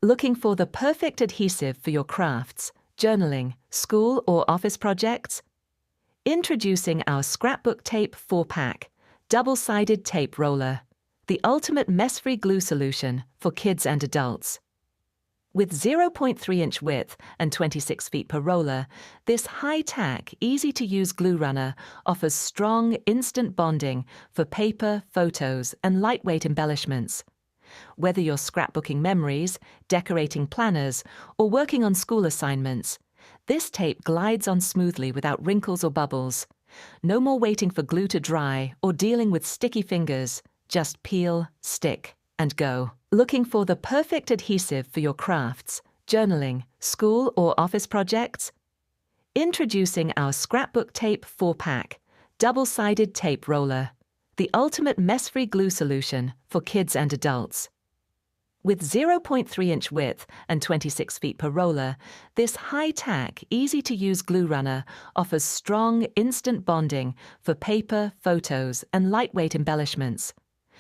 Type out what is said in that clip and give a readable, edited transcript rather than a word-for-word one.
Looking for the perfect adhesive for your crafts, journaling, school or office projects? Introducing our Scrapbook Tape 4-pack, double-sided tape roller, the ultimate mess-free glue solution for kids and adults. With 0.3-inch width and 26 feet per roller, this high-tack, easy-to-use glue runner offers strong, instant bonding for paper, photos, and lightweight embellishments. Whether you're scrapbooking memories, decorating planners, or working on school assignments, this tape glides on smoothly without wrinkles or bubbles. No more waiting for glue to dry or dealing with sticky fingers. Just peel, stick, and go. Looking for the perfect adhesive for your crafts, journaling, school or office projects? Introducing our Scrapbook Tape 4-pack, double-sided tape roller, the ultimate mess-free glue solution for kids and adults. With 0.3-inch width and 26 feet per roller, this high-tack, easy-to-use glue runner offers strong, instant bonding for paper, photos, and lightweight embellishments.